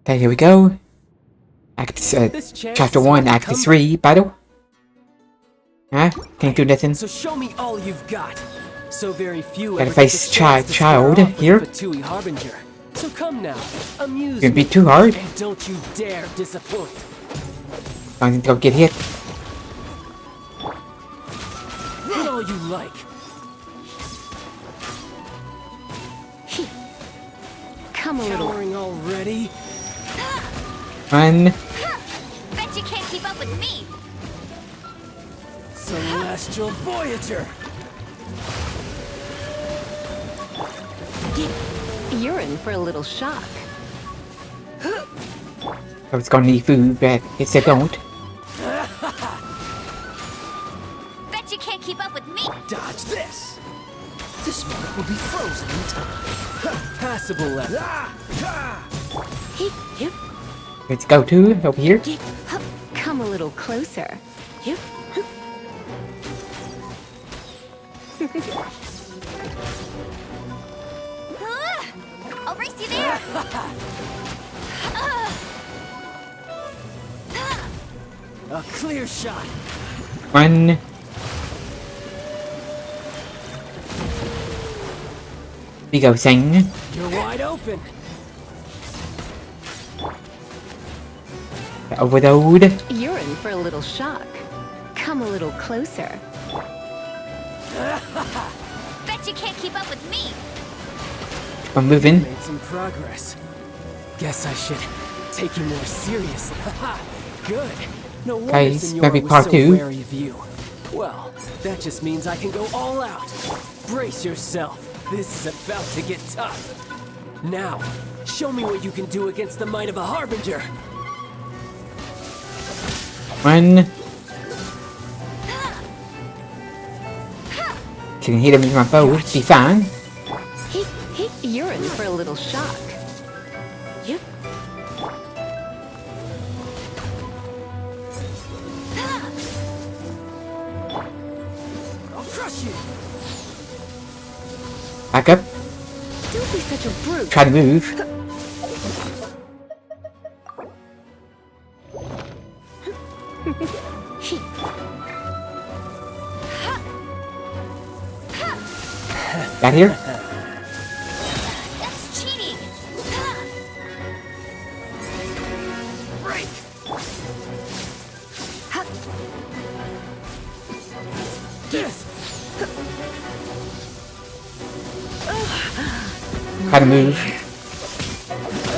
Okay, here we go. Chapter 1, Act 3, battle. Huh? Can't do nothing. So show me all you've got. So very few Gotta ever get face the chance to child square off with here. the Fatui Harbinger. So come now, amuse Gonna be me. too hard. And don't you dare disappoint. I'm gonna go get hit. Hit all you like. Come a little. Cowering already? Run. Bet you can't keep up with me. Celestial Voyager! You're in for a little shock. I was gonna need food, but it's I don't. Bet you can't keep up with me. Dodge this! This one will be frozen in time. Passable left. Let's go to over here. Come a little closer. I'll race you there. A clear shot. Run. We go sing. You're wide open. Overload. You're in for a little shock. Come a little closer. Bet you can't keep up with me. I'm moving. Made some progress. Guess I should take you more seriously. Good. No wonder Okay, Senora maybe was part so 2. wary of you. Well, that just means I can go all out. Brace yourself. This is about to get tough. Now, show me what you can do against the might of a Harbinger. Run. Can hit him with my bow. Be fine. You're in for a little shock. I'll crush you. Back up. Don't be such a brute. Try to move. Got here? That's cheating. Break. Yes. Try to move.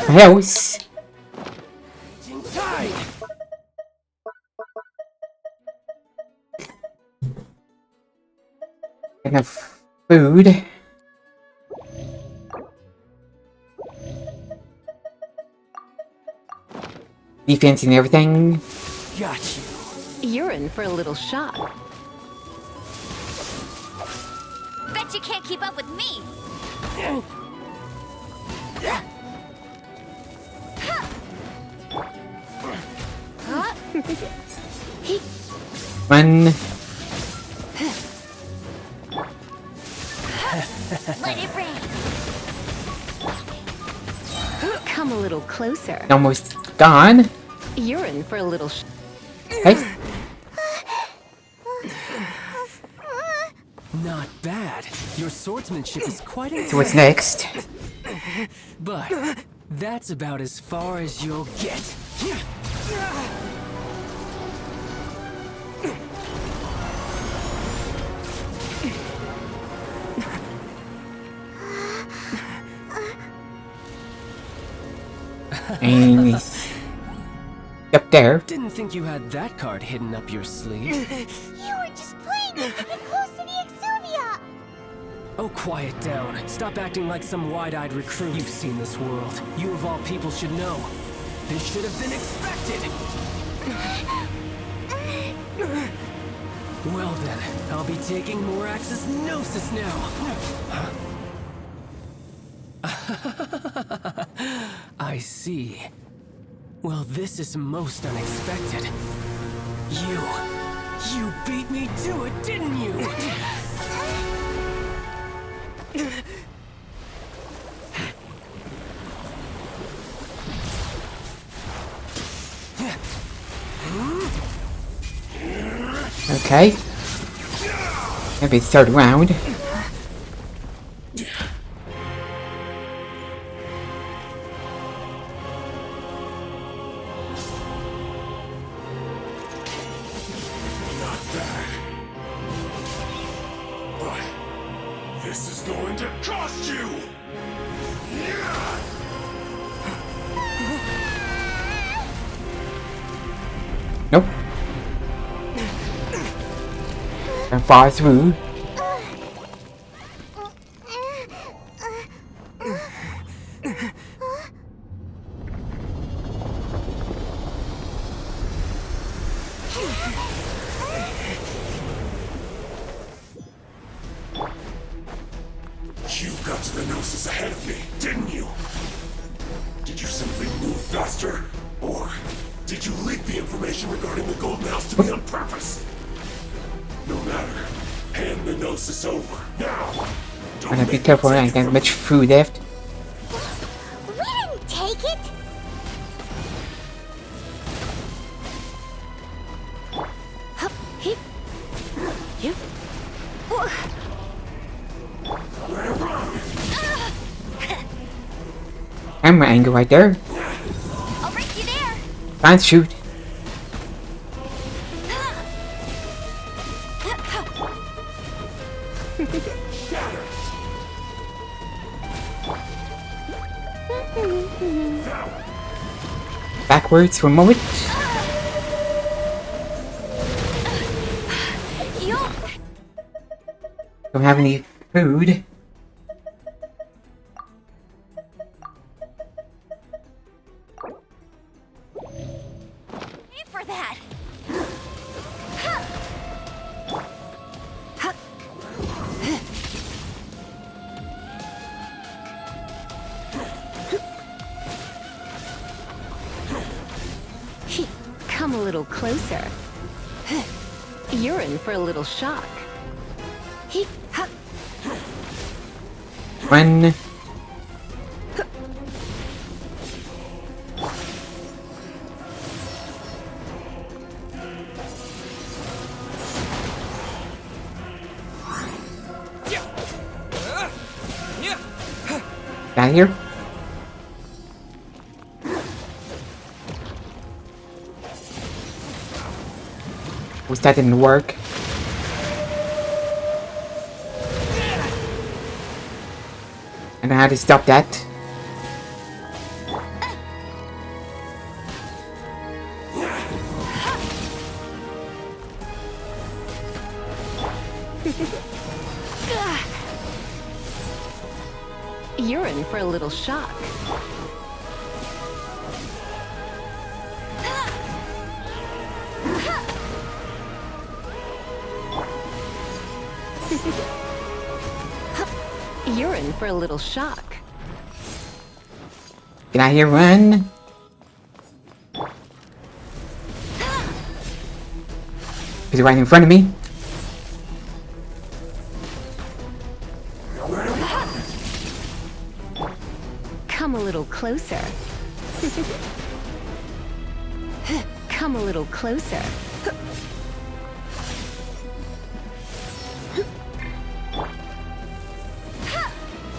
My house. Tide. Enough food. Defense and everything. Got you. You're in for a little shock. Bet you can't keep up with me. Run. Let it rain. Come a little closer. Almost gone. You're in for a little Hey. Not bad. Your swordsmanship is quite So what's intense. next? But that's about as far as you'll get. And he's up there. Didn't think you had that card hidden up your sleeve. You were just playing this to get close to the Exuvia. Oh, quiet down. Stop acting like some wide-eyed recruit. You've seen this world. You of all people should know. This should have been expected. Well then, I'll be taking more Axis Gnosis now. I see. Well, this is most unexpected. You beat me to it, didn't you? Okay. Maybe third round. Not bad. But this is going to cost you! Nope. And far through. You got to the Gnosis ahead of me, didn't you? Did you simply move faster? Or did you leak the information regarding the Golden House to me on purpose? No matter. Hand the Gnosis over, now! Don't Gotta be make careful, me I take it got from much food left. We didn't take it. Camera angle right there. I'll race you there. Can't shoot. Backwards for a moment. Yo, Don't have any food. pay for that. Come a little closer. You're in for a little shock. Run. Got here. Was that didn't work? I know how to stop that. You're in for a little shock. You're in for a little shock. Get out here, run. Is he right in front of me? Come a little closer. Come a little closer.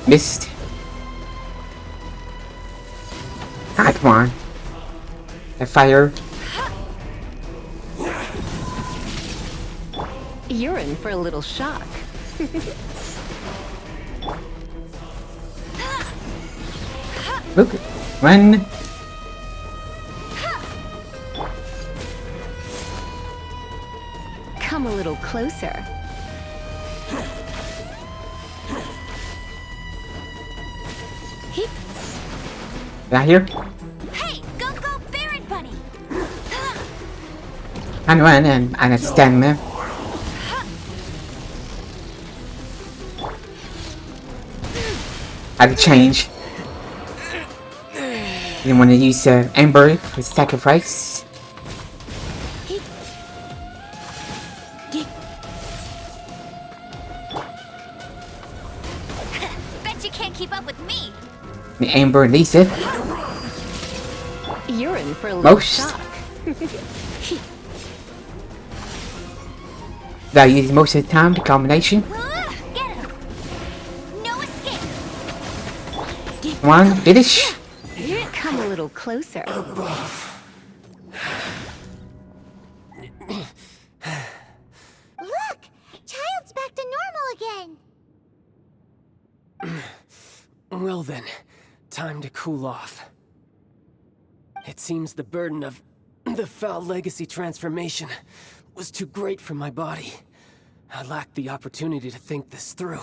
Missed. Ah, come on. The fire. You're in for a little shock. Look. Run. Come a little closer. Get out here. Hey, go Baron Bunny. And run and I stand there. I had to change. Didn't want to use Amber for sacrifice. Bet you can't keep up with me. The Amber Lisa. You're in for a little Most. shock. That uses most of the time, the combination. Get him! No escape! Come on, finish. Come a little closer. Look! Child's back to normal again! Well then, time to cool off. It seems the burden of the foul legacy transformation was too great for my body. I lacked the opportunity to think this through.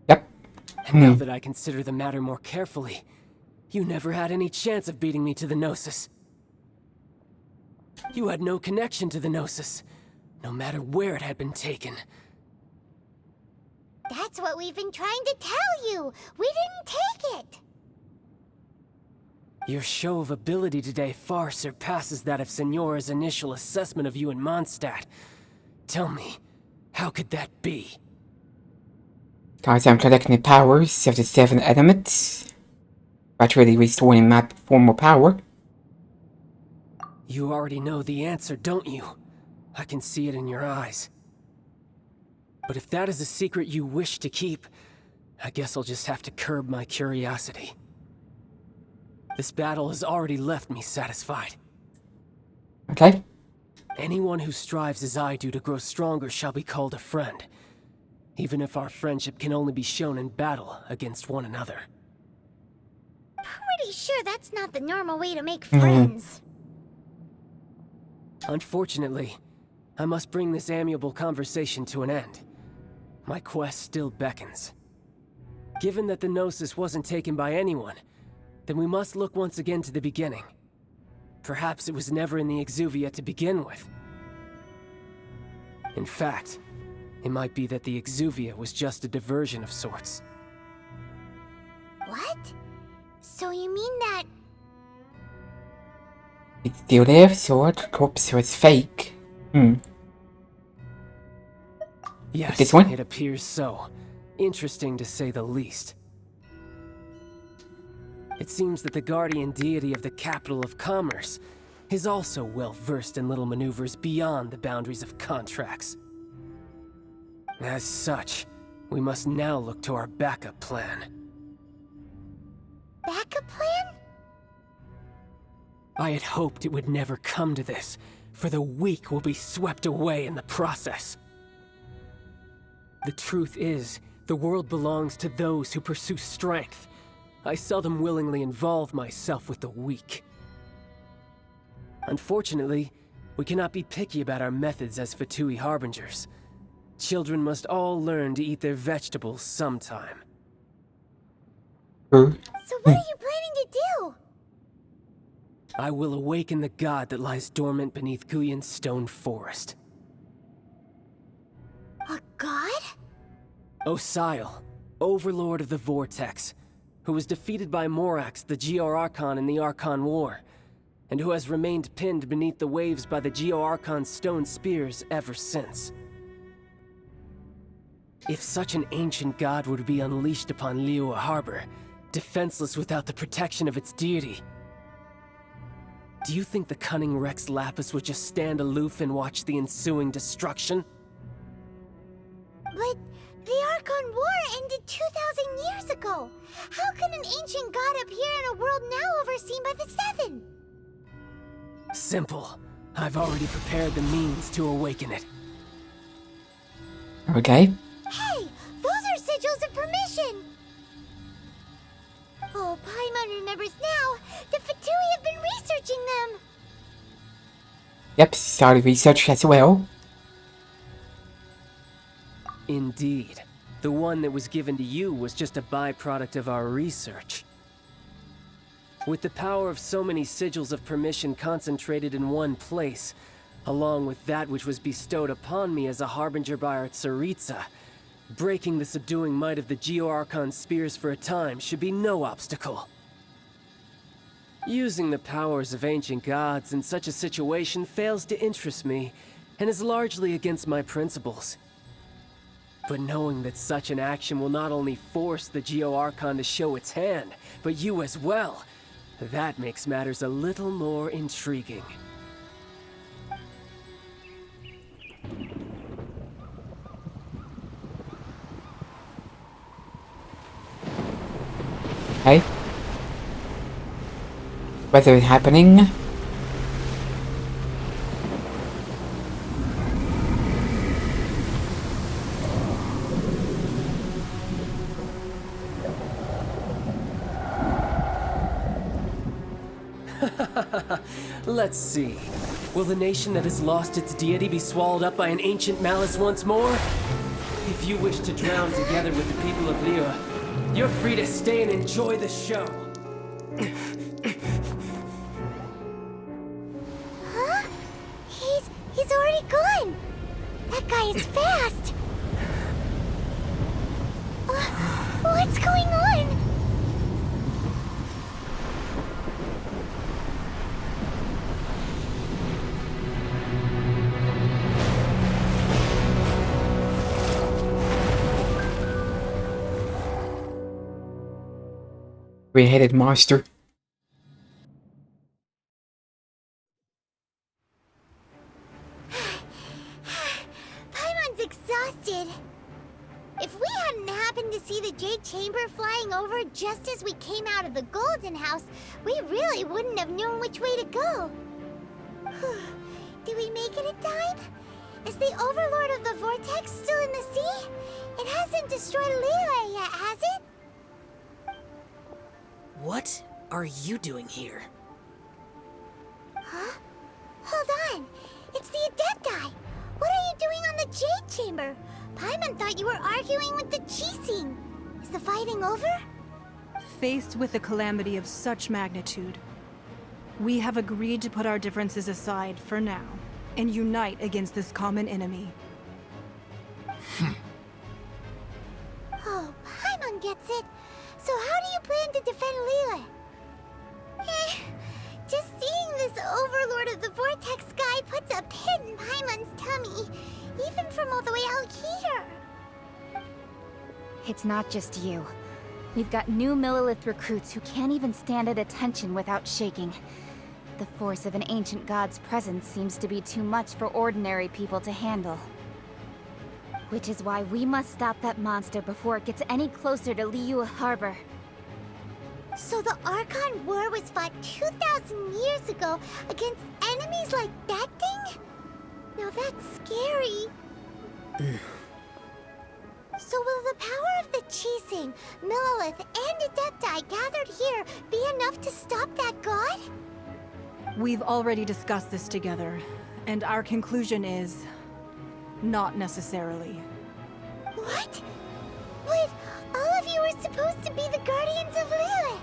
Yep. And now that I consider the matter more carefully, you never had any chance of beating me to the Gnosis. You had no connection to the Gnosis, no matter where it had been taken. That's what we've been trying to tell you! We didn't take it! Your show of ability today far surpasses that of Signora's initial assessment of you in Mondstadt. Tell me, how could that be? Guys, I'm collecting the powers of the 7 elements. That's really restoring my former power. You already know the answer, don't you? I can see it in your eyes. But if that is a secret you wish to keep, I guess I'll just have to curb my curiosity. This battle has already left me satisfied. Okay. Anyone who strives as I do to grow stronger shall be called a friend, even if our friendship can only be shown in battle against one another. Pretty sure that's not the normal way to make friends. Unfortunately, I must bring this amiable conversation to an end. My quest still beckons. Given that the Gnosis wasn't taken by anyone, then we must look once again to the beginning. Perhaps it was never in the Exuvia to begin with. In fact, it might be that the Exuvia was just a diversion of sorts. What? So you mean that... It's still there, so the corpse was fake. Yes, This one? it appears so. Interesting to say the least. It seems that the guardian deity of the capital of commerce is also well versed in little maneuvers beyond the boundaries of contracts. As such, we must now look to our backup plan. backup plan? I had hoped it would never come to this, for the weak will be swept away in the process. The truth is, the world belongs to those who pursue strength. I seldom willingly involve myself with the weak. Unfortunately, we cannot be picky about our methods as Fatui Harbingers. Children must all learn to eat their vegetables sometime. True. So what are you planning to do? I will awaken the god that lies dormant beneath Guyon's stone forest. A god? Osial, overlord of the Vortex, who was defeated by Morax, the Geo-Archon in the Archon War, and who has remained pinned beneath the waves by the Geo-Archon's stone spears ever since. If such an ancient god were to be unleashed upon Liyue Harbor, defenseless without the protection of its deity, do you think the cunning Rex Lapis would just stand aloof and watch the ensuing destruction? But the Archon War ended 2,000 years ago. How can an ancient god appear in a world now overseen by the Seven? Simple. I've already prepared the means to awaken it. Okay. Hey, those are sigils of permission! Oh, Paimon remembers now. The Fatui have been researching them. Yep, started research as well. Indeed. The one that was given to you was just a byproduct of our research. With the power of so many sigils of permission concentrated in one place, along with that which was bestowed upon me as a harbinger by our Tsaritsa, breaking the subduing might of the Geo-Archon spears for a time should be no obstacle. Using the powers of ancient gods in such a situation fails to interest me, and is largely against my principles. But knowing that such an action will not only force the Geo-Archon to show its hand, but you as well, that makes matters a little more intriguing. weather happening. Let's see. Will the nation that has lost its deity be swallowed up by an ancient malice once more? If you wish to drown together with the people of Liyue, you're free to stay and enjoy the show. Huh? He's already gone. That guy is fast. What's going on? Three-headed monster. Paimon's exhausted. If we hadn't happened to see the Jade Chamber flying over just as we came out of the Golden House, we really wouldn't have known which way to go. Did we make it in time? Is the Overlord of the Vortex still in the sea? It hasn't destroyed Liyue yet, has it? What are you doing here? Huh? Hold on. It's the Adepti. What are you doing on the Jade Chamber? Paimon thought you were arguing with the Qixing. Is the fighting over? Faced with a calamity of such magnitude, we have agreed to put our differences aside for now and unite against this common enemy. Oh, Paimon gets it. So how do you plan to defend Liyue? Just seeing this Overlord of the Vortex guy puts a pit in Paimon's tummy, even from all the way out here. It's not just you. We've got new Millelith recruits who can't even stand at attention without shaking. The force of an ancient god's presence seems to be too much for ordinary people to handle. Which is why we must stop that monster before it gets any closer to Liyue Harbor. So the Archon War was fought 2,000 years ago against enemies like that thing? Now that's scary. So will the power of the Qixing, Millelith, and Adepti gathered here be enough to stop that god? We've already discussed this together, and our conclusion is... not necessarily. What? But all of you were supposed to be the Guardians of Liyue.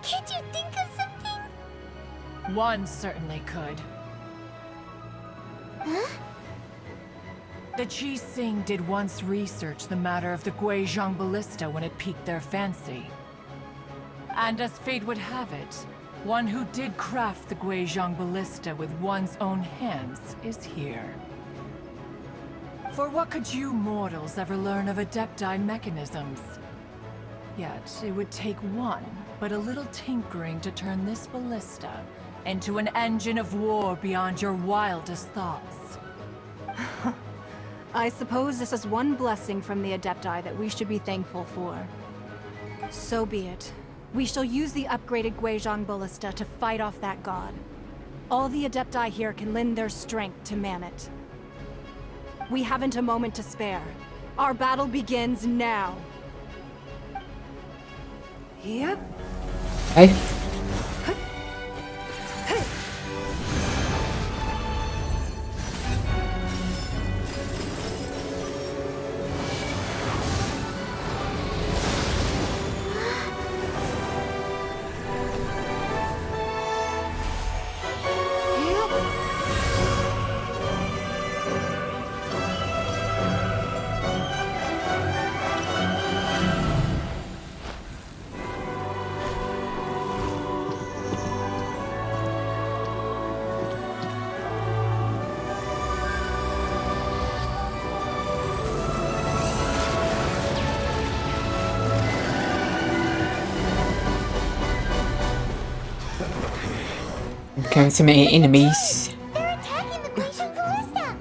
Can't you think of something? One certainly could. Huh? The Qixing did once research the matter of the Guizhong Ballista when it piqued their fancy. And as fate would have it, one who did craft the Guizhong Ballista with one's own hands is here. For what could you mortals ever learn of Adepti mechanisms? Yet, it would take one, but a little tinkering to turn this ballista into an engine of war beyond your wildest thoughts. I suppose this is one blessing from the Adepti that we should be thankful for. So be it. We shall use the upgraded Guizhong Ballista to fight off that god. All the Adepti here can lend their strength to man it. We haven't a moment to spare. Our battle begins now. Yep. Hey. Killing so many enemies. They're attacking the Guizhong Ballista!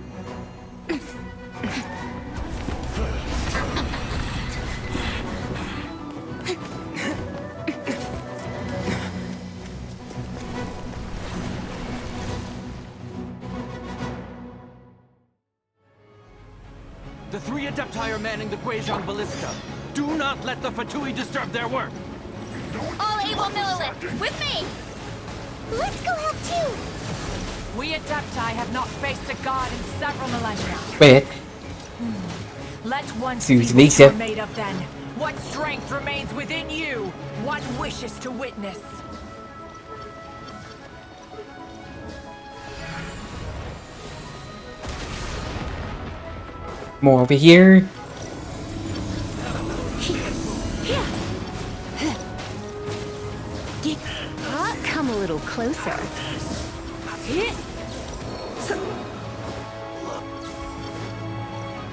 The 3 Adepti are manning the Guizhong Ballista. Do not let the Fatui disturb their work! All able Millilith, with me! Let's go help too! We Adepti have not faced a god in several millennia. Wait, Let one Sue's see what Lisa. you're made of then. What strength remains within you? One wishes to witness. more over here. Come a little closer.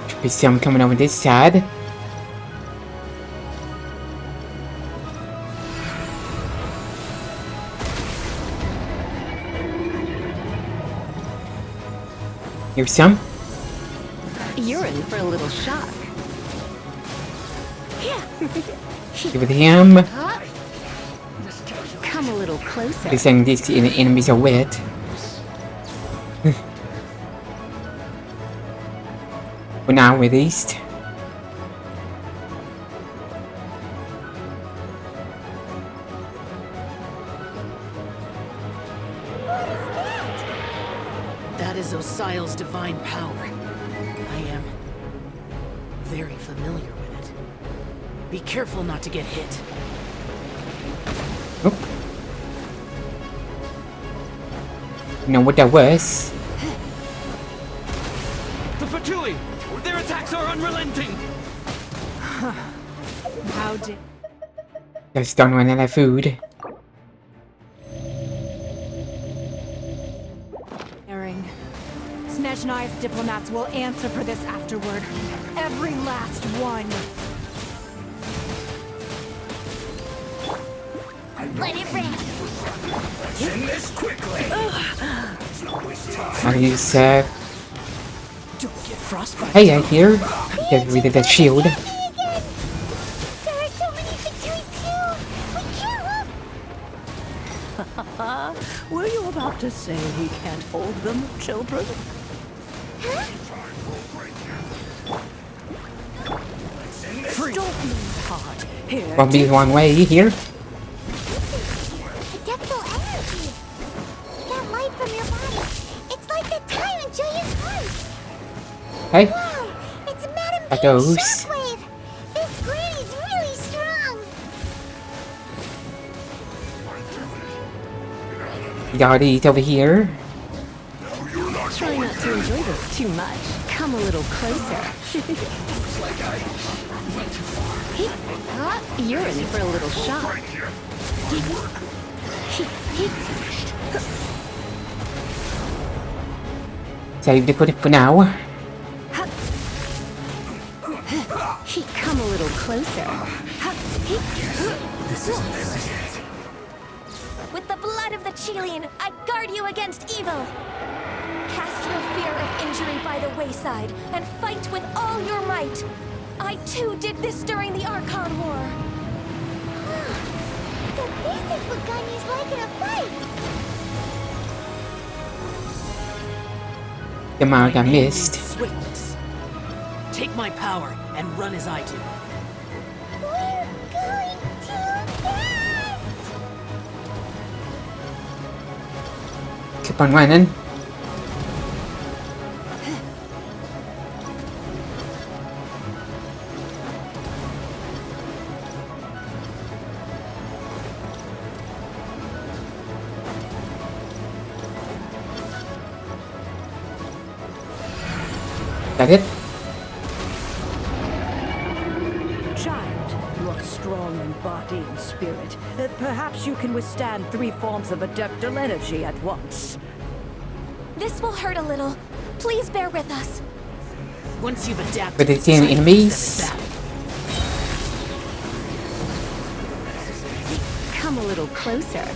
Should be some coming over this side. Here's some. You're in for a little shock. Give it him. Come a little closer. They're saying these enemies are wet. For now, at least. That is Osial's divine power. I am very familiar with it. Be careful not to get hit. Oh. You know what that was? The Fatui! Their attacks are unrelenting! How did... Just don't run out of food. Herring. Snezhnai's diplomats will answer for this afterward. Every last one. Let it rip! In this quickly! I'll use, Don't get frostbite. hey, I hear. Get rid of that shield. There are so many Fatui too! We can't look! Were you about to say he can't hold them, children? Don't lose heart. Here, Won't be one way here. Adeptal energy! That light from your body! It's like the time in Julian's heart! Hey, Wow! It's Madame Are Ping's those- shockwave! This granny's really strong! Yardies over here. Try not to enjoy this too much. Come a little closer. You're in for a little shock. Save the it for now. Come a little closer. With the blood of the Chilean, I guard you against evil! Cast your fear of injury by the wayside, and fight with all your might! I too did this during the Archon War! So this is what Ganya's like in a fight! The mark I missed. Swiftness. Take my power and run as I do. We're going too fast! Keep on running. That it? child, you are strong in body and spirit. Perhaps you can withstand 3 forms of adeptal energy at once. This will hurt a little. Please bear with us. Once you've adapted, But it's in try to enemies. step it back. Come a little closer.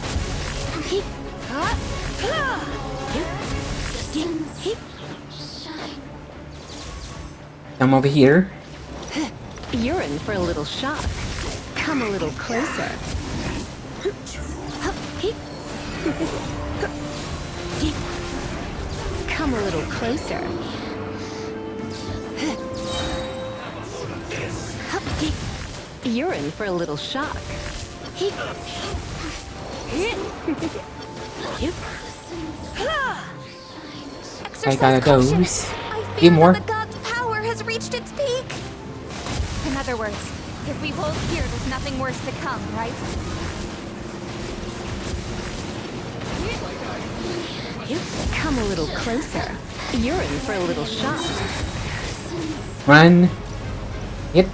I'm over here. You're in for a little shock. Come a little closer. Come a little closer. You're in for a little shock. I gotta those. I Few fear more. that the god's power has reached its peak. In other words, if we hold here, there's nothing worse to come, right? Come a little closer. You're in for a little shock. Run. Yep.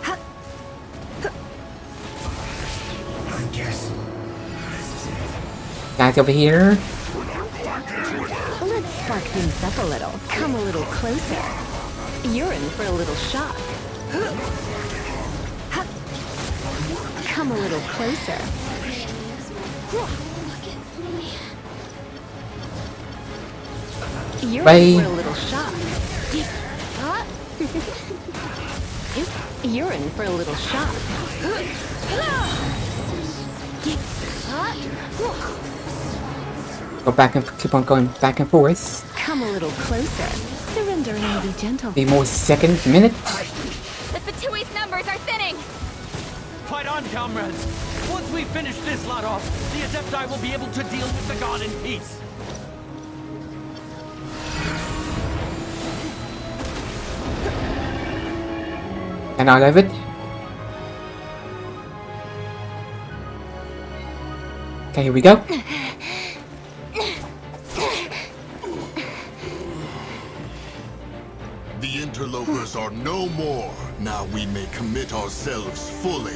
I guess this is it. Guys over here. Let's spark things up a little. Come a little closer. You're in for a little shock. Come a little closer. You're Bye. in for a little shock. You're in for a little shock. Go back and keep on going back and forth. Come a little closer. Surrender and be gentle. Be more second minute. The Fatui's numbers are thinning! Fight on, comrades! Once we finish this lot off, the Adepti will be able to deal with the god in peace. And out of it. Okay, here we go. The interlopers are no more. Now we may commit ourselves fully.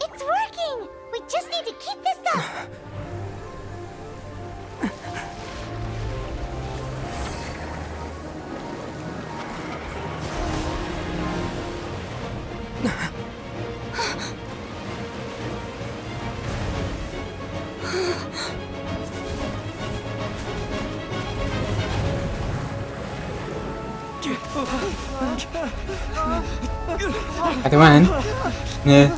It's working! We just need to keep this up! At the run. Yeah.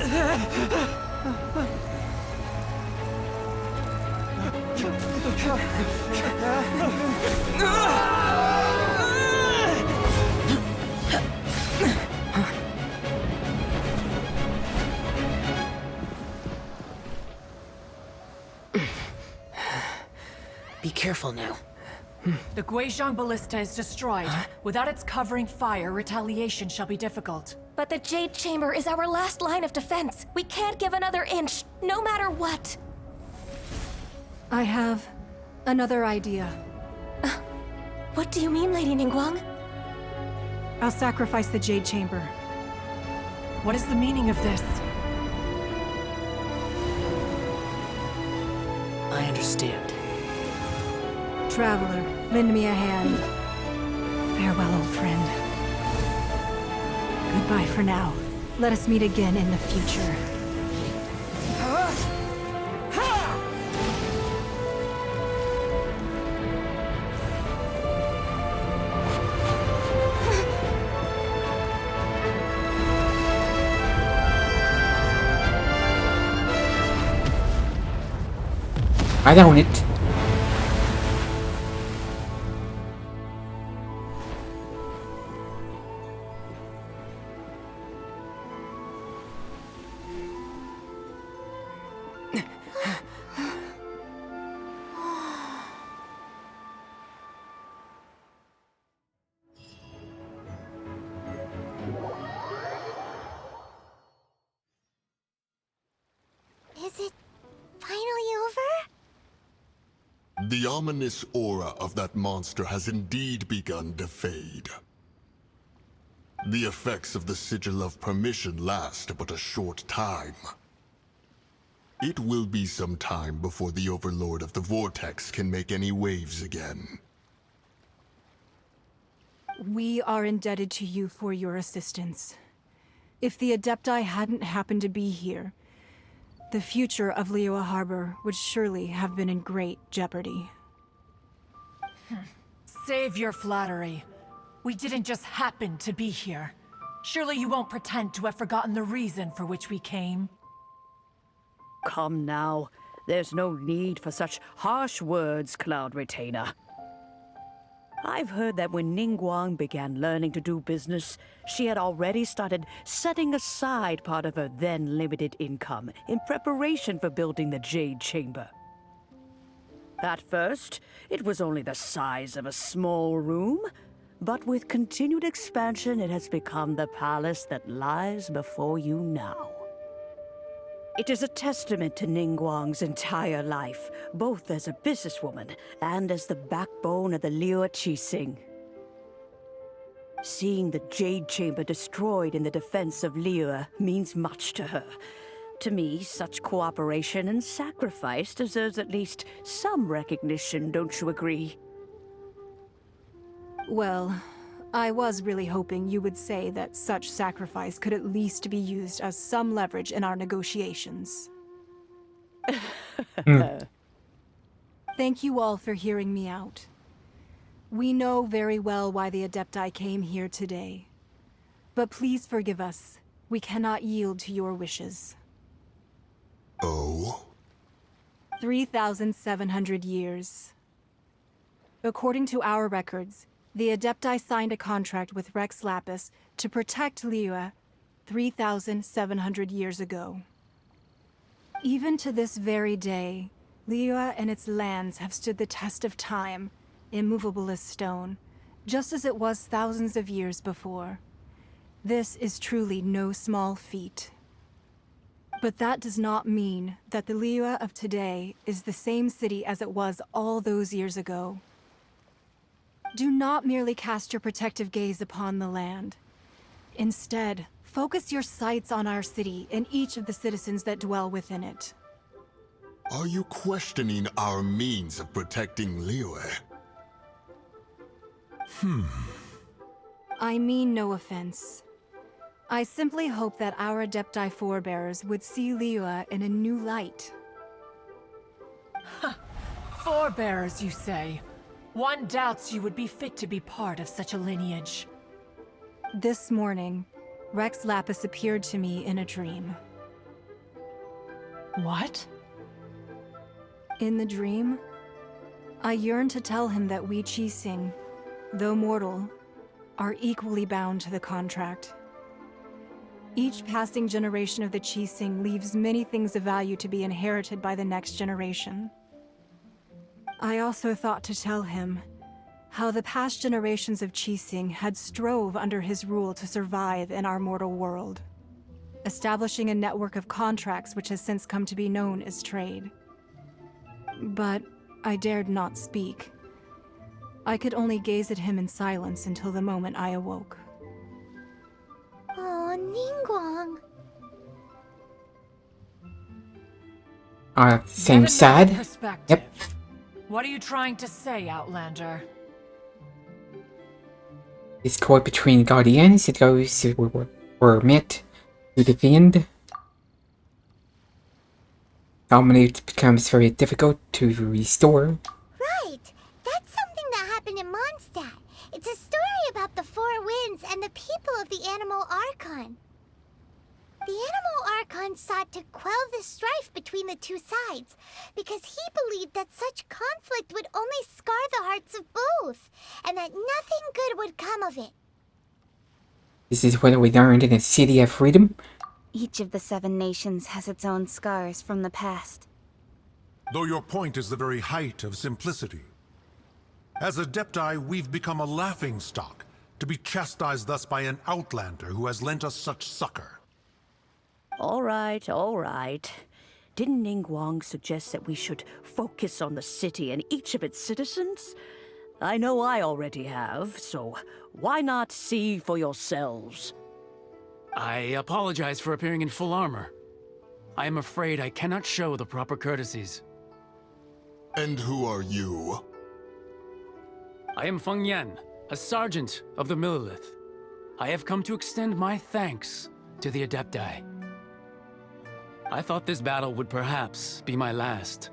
Be careful now. The Guizhong Ballista is destroyed. Without its covering fire, retaliation shall be difficult. But the Jade Chamber is our last line of defense. We can't give another inch, no matter what. I have another idea. What do you mean, Lady Ningguang? I'll sacrifice the Jade Chamber. What is the meaning of this? I understand. Traveler, lend me a hand. Farewell, old friend. Goodbye for now. Let us meet again in the future. I own it. Is it finally over? The ominous aura of that monster has indeed begun to fade. The effects of the Sigil of Permission last but a short time. It will be some time before the Overlord of the Vortex can make any waves again. We are indebted to you for your assistance. If the Adepti hadn't happened to be here, the future of Liyue Harbor would surely have been in great jeopardy. Save your flattery. We didn't just happen to be here. Surely you won't pretend to have forgotten the reason for which we came. Come now. There's no need for such harsh words, Cloud Retainer. I've heard that when Ningguang began learning to do business, she had already started setting aside part of her then limited income in preparation for building the Jade Chamber. At first, it was only the size of a small room, but with continued expansion, it has become the palace that lies before you now. It is a testament to Ningguang's entire life, both as a businesswoman and as the backbone of the Liyue Qixing. Seeing the Jade Chamber destroyed in the defense of Liyue means much to her. To me, such cooperation and sacrifice deserves at least some recognition, don't you agree? Well, I was really hoping you would say that such sacrifice could at least be used as some leverage in our negotiations. Thank you all for hearing me out. We know very well why the Adepti came here today. But please forgive us. We cannot yield to your wishes. Oh? 3,700 years. According to our records, the Adepti signed a contract with Rex Lapis to protect Liyue 3,700 years ago. Even to this very day, Liyue and its lands have stood the test of time, immovable as stone, just as it was thousands of years before. This is truly no small feat. But that does not mean that the Liyue of today is the same city as it was all those years ago. Do not merely cast your protective gaze upon the land. Instead, focus your sights on our city and each of the citizens that dwell within it. Are you questioning our means of protecting Liyue? I mean no offense. I simply hope that our Adepti forebears would see Liyue in a new light. Forebears, you say? One doubts you would be fit to be part of such a lineage. This morning, Rex Lapis appeared to me in a dream. What? In the dream, I yearned to tell him that we Qixing, though mortal, are equally bound to the contract. Each passing generation of the Qixing leaves many things of value to be inherited by the next generation. I also thought to tell him how the past generations of Qixing had strove under his rule to survive in our mortal world, establishing a network of contracts which has since come to be known as trade. But I dared not speak. I could only gaze at him in silence until the moment I awoke. Oh, Ningguang. Seems sad. Yep. What are you trying to say, Outlander? Discord between guardians, it goes were met to defend. Dominate becomes very difficult to restore. Right! That's something that happened in Mondstadt. It's a story about the Four Winds and the people of the Animal Archon. The Animal Archon sought to quell the strife between the two sides, because he believed that such conflict would only scar the hearts of both, and that nothing good would come of it. This is what we learned in the City of Freedom. Each of the 7 nations has its own scars from the past. Though your point is the very height of simplicity. As Adepti, we've become a laughingstock, to be chastised thus by an outlander who has lent us such succor. All right. Didn't Ningguang suggest that we should focus on the city and each of its citizens? I know I already have, so why not see for yourselves? I apologize for appearing in full armor. I am afraid I cannot show the proper courtesies. And who are you? I am Feng Yan, a sergeant of the Millelith. I have come to extend my thanks to the Adepti. I thought this battle would perhaps be my last.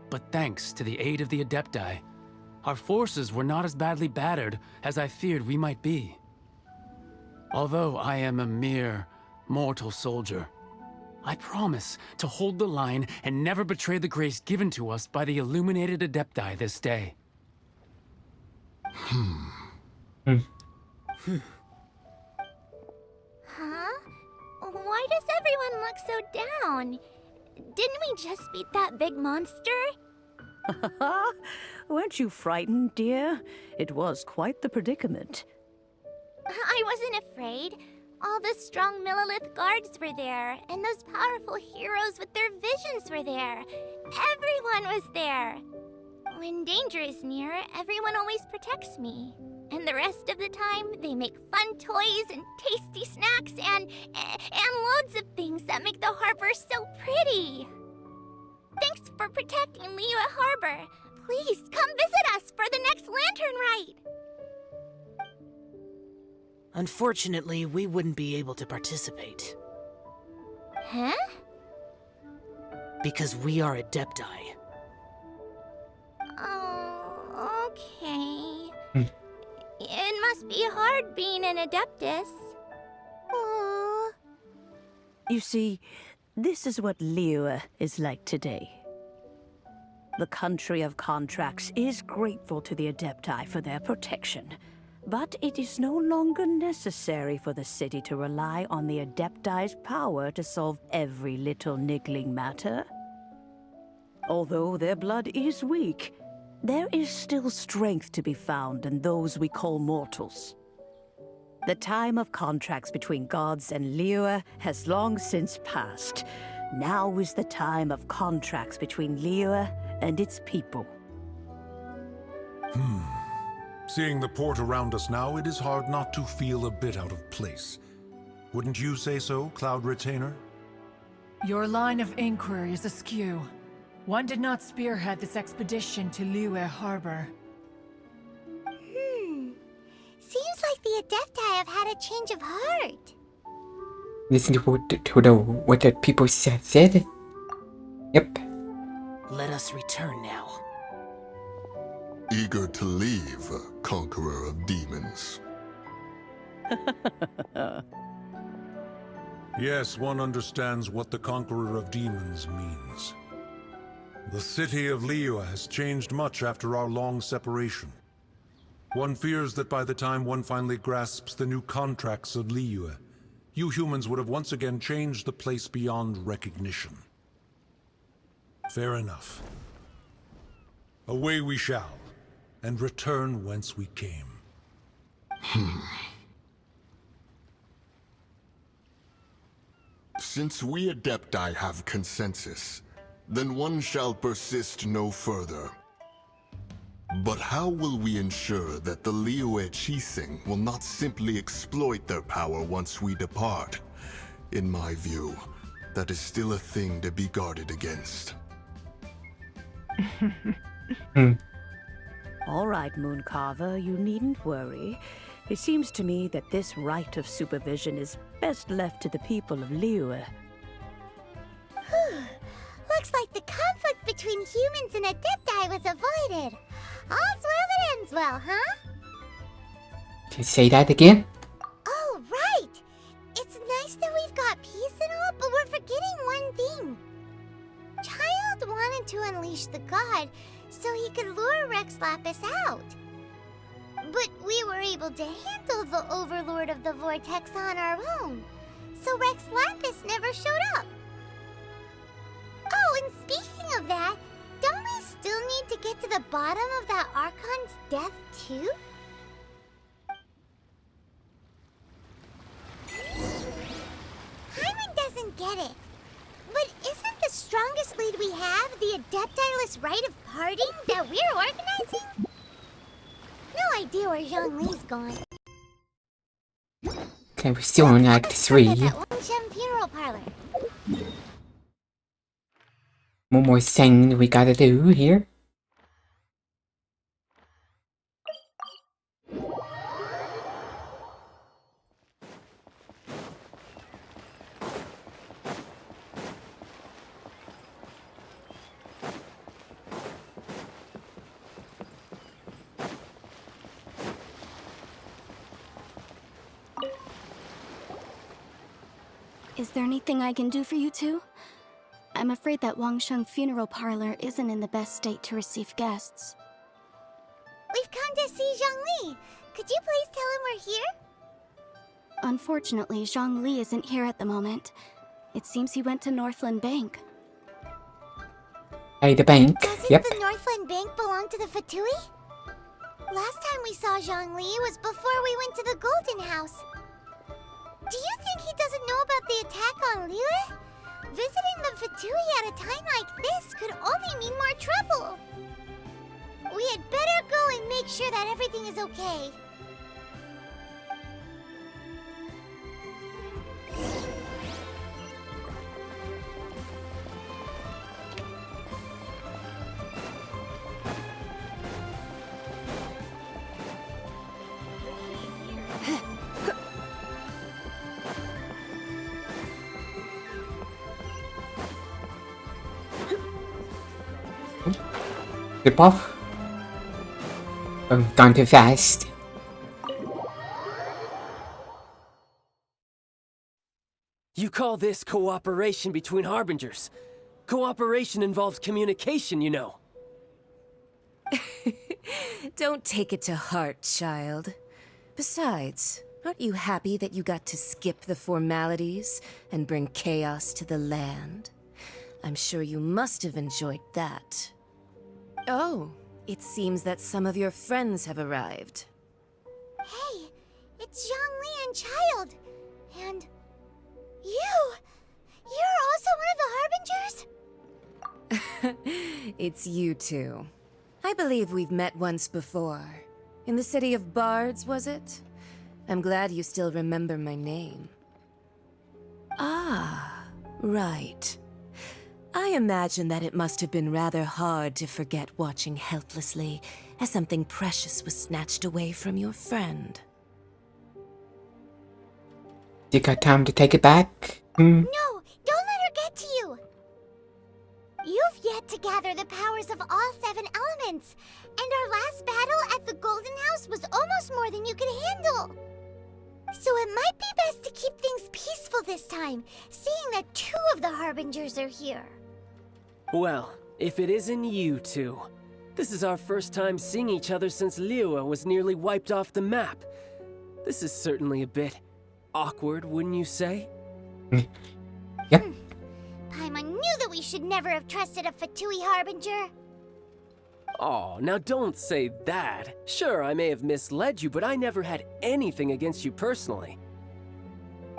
But thanks to the aid of the Adepti, our forces were not as badly battered as I feared we might be. Although I am a mere mortal soldier, I promise to hold the line and never betray the grace given to us by the illuminated Adepti this day. Huh? Why does everyone look so down? Didn't we just beat that big monster? Weren't you frightened, dear? It was quite the predicament. I wasn't afraid. All the strong Millelith guards were there, and those powerful heroes with their visions were there. Everyone was there. When danger is near, everyone always protects me. And the rest of the time, they make fun toys and tasty snacks and loads of things that make the harbor so pretty. Thanks for protecting Liyue Harbor. Please come visit us for the next lantern rite. Unfortunately, we wouldn't be able to participate. Huh? Because we are Adepti. Oh, okay. It must be hard being an Adeptus. Oh. You see, this is what Liyue is like today. The country of contracts is grateful to the Adepti for their protection, but it is no longer necessary for the city to rely on the Adepti's power to solve every little niggling matter. Although their blood is weak, there is still strength to be found in those we call mortals. The time of contracts between gods and Liyue has long since passed. Now is the time of contracts between Liyue and its people. Seeing the port around us now, it is hard not to feel a bit out of place. Wouldn't you say so, Cloud Retainer? Your line of inquiry is askew. One did not spearhead this expedition to Liyue Harbor. Seems like the Adepti have had a change of heart. Listen to what the people said. Yep. Let us return now. Eager to leave, Conqueror of Demons. Yes, one understands what the Conqueror of Demons means. The city of Liyue has changed much after our long separation. One fears that by the time one finally grasps the new contracts of Liyue, you humans would have once again changed the place beyond recognition. Fair enough. Away we shall, and return whence we came. Since we Adepti have consensus, then one shall persist no further. But how will we ensure that the Liyue Qixing will not simply exploit their power once we depart? In my view, that is still a thing to be guarded against. All right, Mooncarver, you needn't worry. It seems to me that this right of supervision is best left to the people of Liyue. Looks like the conflict between humans and Adepti was avoided. All's well that ends well, huh? Can you say that again? Oh, right! It's nice that we've got peace and all, but we're forgetting one thing. Child wanted to unleash the god so he could lure Rex Lapis out. But we were able to handle the Overlord of the Vortex on our own, so Rex Lapis never showed up. Oh, and speaking of that, don't we still need to get to the bottom of that Archon's death, too? Hyman doesn't get it. But isn't the strongest lead we have the Adepti-less rite of parting that we're organizing? No idea where Zhongli's gone. Okay, we're still on Act 3. At that Wangshen funeral parlor. One more thing we gotta do here. Is there anything I can do for you two? I'm afraid that Wangsheng Funeral Parlor isn't in the best state to receive guests. We've come to see Zhongli. Could you please tell him we're here? Unfortunately, Zhongli isn't here at the moment. It seems he went to Northland Bank. Hey, the bank. Doesn't Yep. the Northland Bank belong to the Fatui? Last time we saw Zhongli was before we went to the Golden House. Do you think he doesn't know about the attack on Liyue? Visiting the Fatui at a time like this could only mean more trouble. We had better go and make sure that everything is okay. Rip off. Oh, gone too fast. You call this cooperation between Harbingers? Cooperation involves communication, you know. Don't take it to heart, child. Besides, aren't you happy that you got to skip the formalities and bring chaos to the land? I'm sure you must have enjoyed that. Oh, it seems that some of your friends have arrived. Hey, it's Zhongli and Child. And you! You're also one of the Harbingers? It's you two. I believe we've met once before. In the city of Bards, was it? I'm glad you still remember my name. Ah, right. I imagine that it must have been rather hard to forget watching helplessly as something precious was snatched away from your friend. You got time to take it back? No, don't let her get to you! You've yet to gather the powers of all 7 elements, and our last battle at the Golden House was almost more than you could handle. So it might be best to keep things peaceful this time, seeing that 2 of the Harbingers are here. Well, if it isn't you two. This is our first time seeing each other since Liyue was nearly wiped off the map. This is certainly a bit awkward, wouldn't you say? Yep. Paimon knew that we should never have trusted a Fatui Harbinger. Oh, now don't say that. Sure, I may have misled you, but I never had anything against you personally.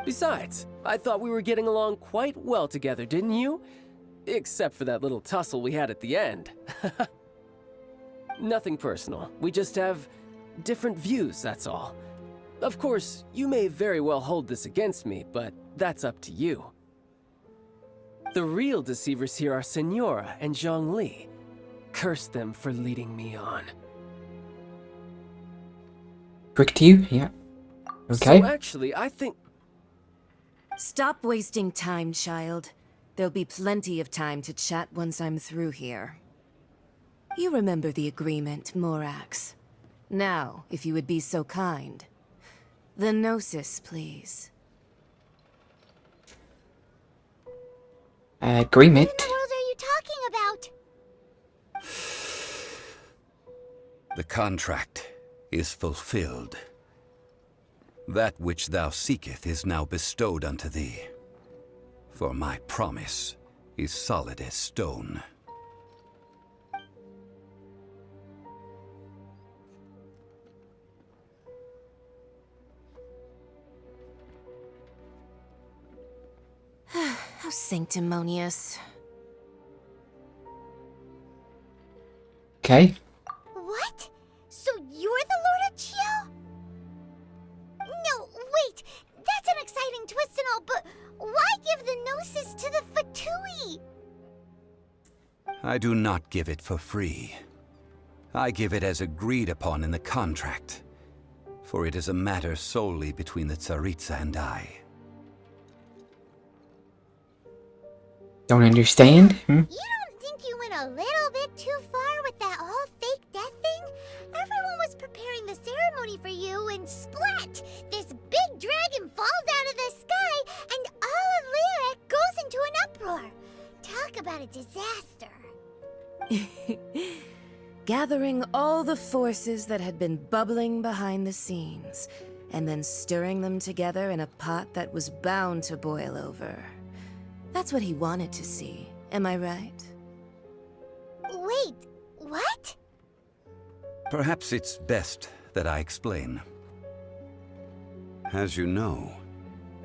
Besides, I thought we were getting along quite well together, didn't you? Except for that little tussle we had at the end. Nothing personal. We just have different views, that's all. Of course, you may very well hold this against me, but that's up to you. The real deceivers here are Senora and Zhongli. Curse them for leading me on. Tricked you? Yeah. Okay. So actually, I think... Stop wasting time, child. There'll be plenty of time to chat once I'm through here. You remember the agreement, Morax. Now, if you would be so kind. The Gnosis, please. Agreement. What in the world are you talking about? The contract is fulfilled. That which thou seeketh is now bestowed unto thee. For my promise is solid as stone. How sanctimonious. Okay. What? So you're the Lord of Chiao? No, wait! That's an exciting twist and all, but why give the Gnosis to the Fatui? I do not give it for free. I give it as agreed upon in the contract, for it is a matter solely between the Tsaritsa and I. Don't understand? You don't think you went a little bit too far with that whole fake death thing? Everyone was preparing the ceremony for you, and splat! This big dragon falls out of the sky, and all of into an uproar. Talk about a disaster. Gathering all the forces that had been bubbling behind the scenes, and then stirring them together in a pot that was bound to boil over. That's what he wanted to see, am I right? Wait, what? Perhaps it's best that I explain. As you know,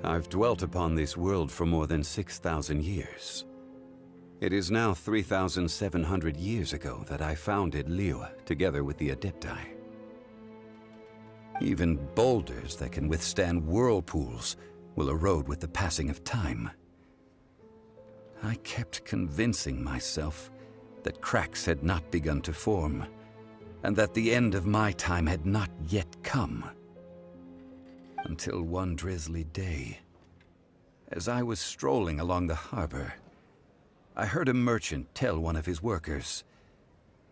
I've dwelt upon this world for more than 6,000 years. It is now 3,700 years ago that I founded Liyue together with the Adepti. Even boulders that can withstand whirlpools will erode with the passing of time. I kept convincing myself that cracks had not begun to form, and that the end of my time had not yet come. Until one drizzly day, as I was strolling along the harbor, I heard a merchant tell one of his workers,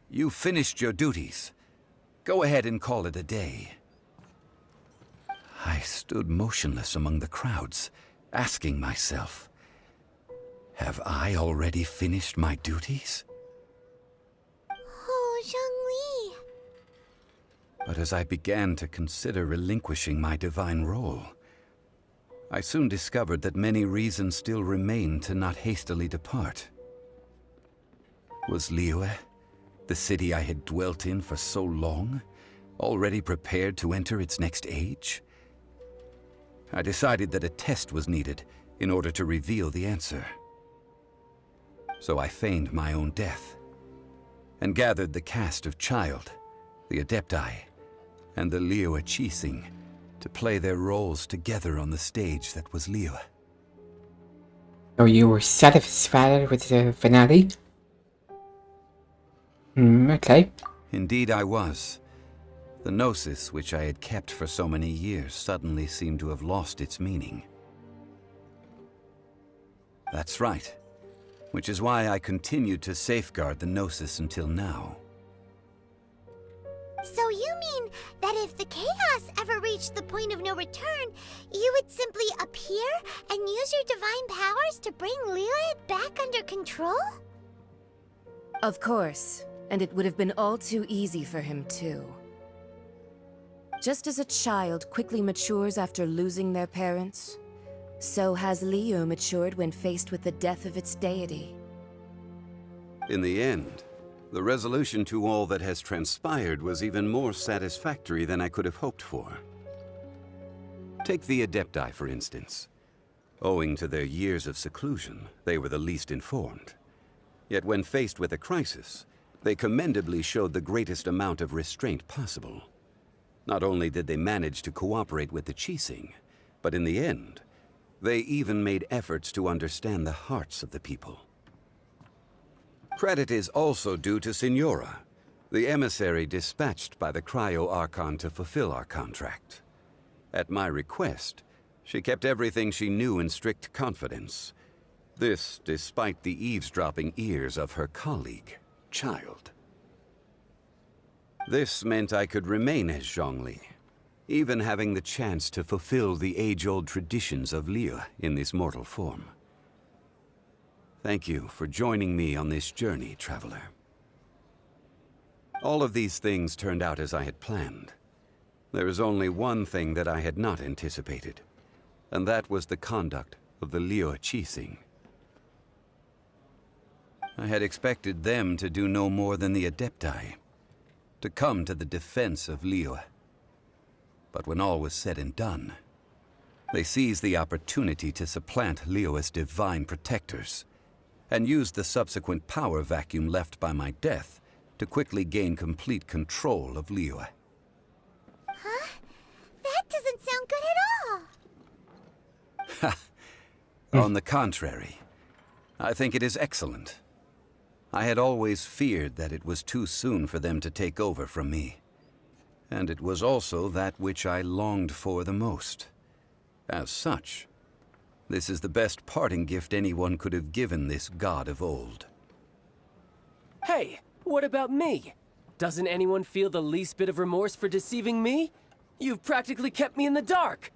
"You finished your duties. Go ahead and call it a day." I stood motionless among the crowds, asking myself, have I already finished my duties? Oh, Zhongli. But as I began to consider relinquishing my divine role, I soon discovered that many reasons still remained to not hastily depart. Was Liyue, the city I had dwelt in for so long, already prepared to enter its next age? I decided that a test was needed in order to reveal the answer. So I feigned my own death, and gathered the cast of Childe, the Adepti, and the Liyue Qixing to play their roles together on the stage that was Liyue. So you were satisfied with the finale? Okay. Indeed I was. The Gnosis, which I had kept for so many years, suddenly seemed to have lost its meaning. That's right. Which is why I continued to safeguard the Gnosis until now. So you mean that if the chaos ever reached the point of no return, you would simply appear and use your divine powers to bring Liyue back under control? Of course, and it would have been all too easy for him too. Just as a child quickly matures after losing their parents, so has Liyue matured when faced with the death of its deity. In the end, the resolution to all that has transpired was even more satisfactory than I could have hoped for. Take the Adepti, for instance. Owing to their years of seclusion, they were the least informed. Yet when faced with a crisis, they commendably showed the greatest amount of restraint possible. Not only did they manage to cooperate with the Qixing, but in the end, they even made efforts to understand the hearts of the people. Credit is also due to Signora, the emissary dispatched by the Cryo Archon to fulfill our contract. At my request, she kept everything she knew in strict confidence. This despite the eavesdropping ears of her colleague, Childe. This meant I could remain as Zhongli, even having the chance to fulfill the age-old traditions of Liyue in this mortal form. Thank you for joining me on this journey, traveler. All of these things turned out as I had planned. There is only one thing that I had not anticipated, and that was the conduct of the Liyue Qixing. I had expected them to do no more than the Adepti, to come to the defense of Liyue. But when all was said and done, they seized the opportunity to supplant Liyue's divine protectors, and used the subsequent power vacuum left by my death to quickly gain complete control of Liyue. Huh? That doesn't sound good at all! Ha! On the contrary, I think it is excellent. I had always feared that it was too soon for them to take over from me. And it was also that which I longed for the most. As such, this is the best parting gift anyone could have given this god of old. Hey, what about me? Doesn't anyone feel the least bit of remorse for deceiving me? You've practically kept me in the dark!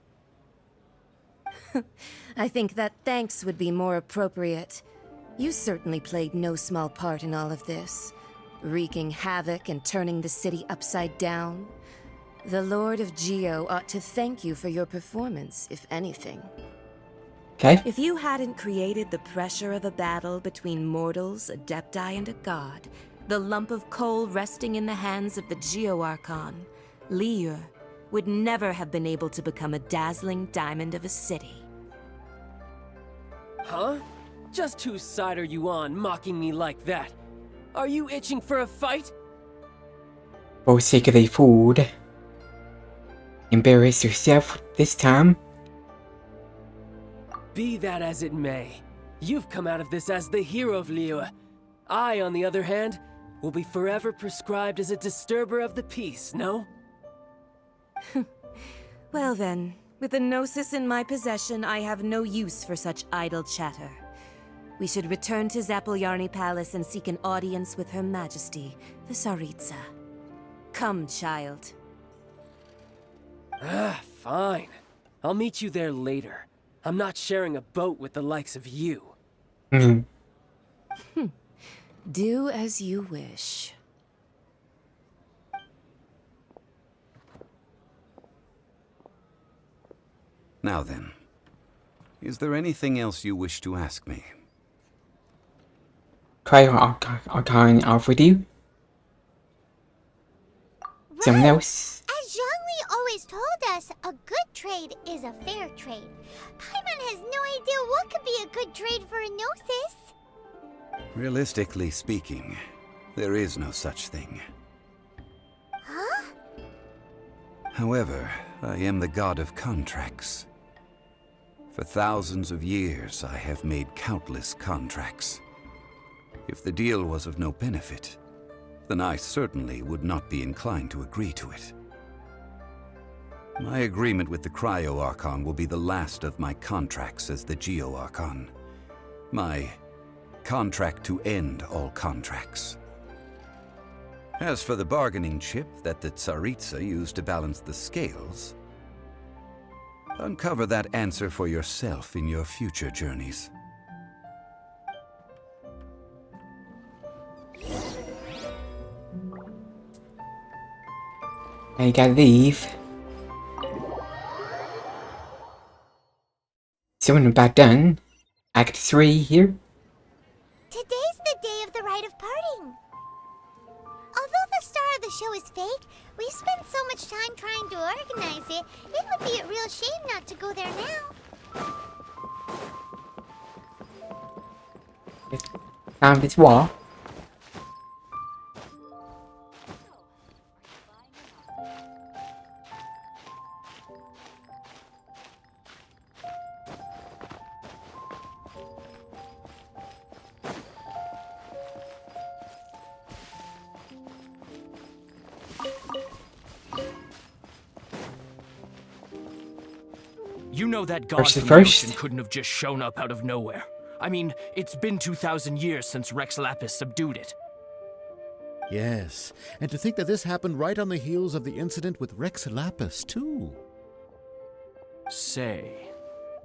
I think that thanks would be more appropriate. You certainly played no small part in all of this, wreaking havoc and turning the city upside down. The Lord of Geo ought to thank you for your performance, if anything. Okay. If you hadn't created the pressure of a battle between mortals, Adepti, and a god, the lump of coal resting in the hands of the Geo Archon, Liyue, would never have been able to become a dazzling diamond of a city. Huh? Just whose side are you on, mocking me like that? Are you itching for a fight? For the sake of the food. Embarrass yourself this time. Be that as it may, you've come out of this as the hero of Liyue. I, on the other hand, will be forever prescribed as a disturber of the peace, no? Well then, with the Gnosis in my possession, I have no use for such idle chatter. We should return to Zapoljarny Palace and seek an audience with Her Majesty, the Tsaritsa. Come, child. Fine. I'll meet you there later. I'm not sharing a boat with the likes of you. Do as you wish. Now then, is there anything else you wish to ask me? Archon offered you? Someone else? As Zhongli always told us, a good trade is a fair trade. Paimon has no idea what could be a good trade for a Gnosis. Realistically speaking, there is no such thing. Huh? However, I am the god of contracts. For thousands of years, I have made countless contracts. If the deal was of no benefit, then I certainly would not be inclined to agree to it. My agreement with the Cryo Archon will be the last of my contracts as the Geo Archon. My contract to end all contracts. As for the bargaining chip that the Tsaritsa used to balance the scales, uncover that answer for yourself in your future journeys. I gotta leave. So when we're about done, Act 3 here. Today's the day of the rite of parting. Although the star of the show is fake, we spent so much time trying to organize it, it would be a real shame not to go there now. Found this wall. You know that god First from the first. ocean couldn't have just shown up out of nowhere. I mean, it's been 2,000 years since Rex Lapis subdued it. Yes, and to think that this happened right on the heels of the incident with Rex Lapis, too. Say,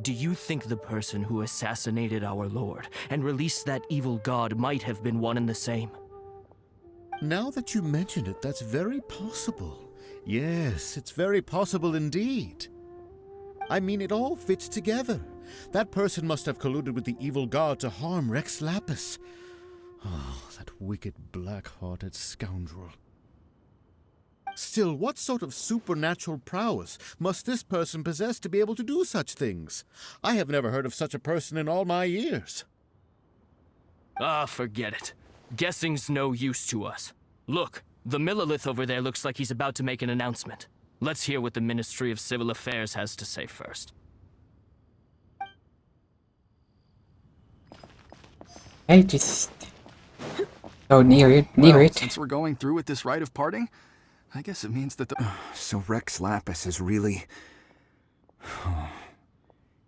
do you think the person who assassinated our lord and released that evil god might have been one and the same? Now that you mention it, that's very possible. Yes, it's very possible indeed. I mean, it all fits together. That person must have colluded with the evil god to harm Rex Lapis. Oh, that wicked, black-hearted scoundrel. Still, what sort of supernatural prowess must this person possess to be able to do such things? I have never heard of such a person in all my years. Ah, forget it. Guessing's no use to us. Look, the Millelith over there looks like he's about to make an announcement. Let's hear what the Ministry of Civil Affairs has to say first. Hey, just go near it. Since we're going through with this rite of parting, I guess it means that the... So Rex Lapis is really...